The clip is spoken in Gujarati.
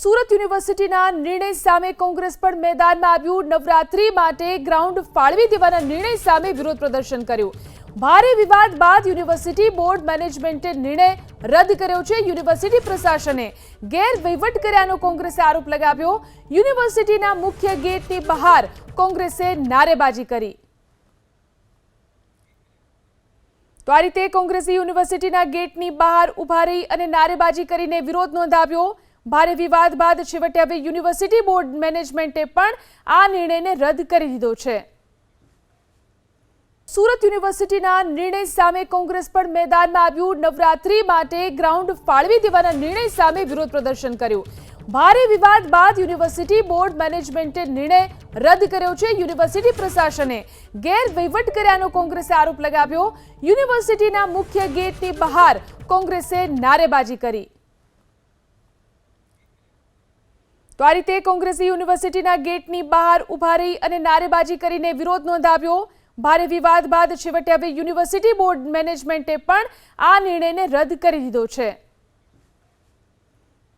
સુરત યુનિવર્સિટીના નિર્ણય સામે કોંગ્રેસ પણ મેદાનમાં આવ્યું। નવરાત્રી માટે ગ્રાઉન્ડ ફાળવી દેવાના નિર્ણય સામે વિરોધ પ્રદર્શન કર્યું। ભારે વિવાદ બાદ યુનિવર્સિટી બોર્ડ મેનેજમેન્ટે નિર્ણય રદ કર્યો છે। યુનિવર્સિટી પ્રશાસને ગેરવહીવટ કર્યાનો કોંગ્રેસે આરોપ લગાવ્યો। યુનિવર્સિટીના મુખ્ય ગેટની બહાર કોંગ્રેસે નારેબાજી કરી। તો આ રીતે કોંગ્રેસે યુનિવર્સિટીના ગેટની બહાર ઉભા રહી અને નારેબાજી કરીને વિરોધ નોંધાવ્યો। ભારે વિવાદ બાદ છેવટે હવે યુનિવર્સિટી બોર્ડ મેનેજમેન્ટે પણ આ નિર્ણયને રદ કરી દીધો છે। સુરત યુનિવર્સિટીના નિર્ણય સામે કોંગ્રેસ પણ મેદાનમાં આવ્યું। નવરાત્રી માટે ગ્રાઉન્ડ ફાળવી દેવાના નિર્ણય સામે વિરોધ પ્રદર્શન કર્યું। ભારે વિવાદ બાદ યુનિવર્સિટી બોર્ડ મેનેજમેન્ટે નિર્ણય રદ કર્યો છે। યુનિવર્સિટી પ્રશાસને ગેરવહીવટ કર્યાનો કોંગ્રેસે આરોપ લગાવ્યો। યુનિવર્સિટીના મુખ્ય ગેટની બહાર કોંગ્રેસે નારેબાજી કરી। તો આ રીતે કોંગ્રેસે યુનિવર્સિટીના ગેટની બહાર ઉભા રહી અને નારેબાજી કરીને વિરોધ નોંધાવ્યો। ભારે વિવાદ બાદ છેવટે હવે યુનિવર્સિટી બોર્ડ મેનેજમેન્ટે પણ આ નિર્ણયને રદ કરી દીધો છે।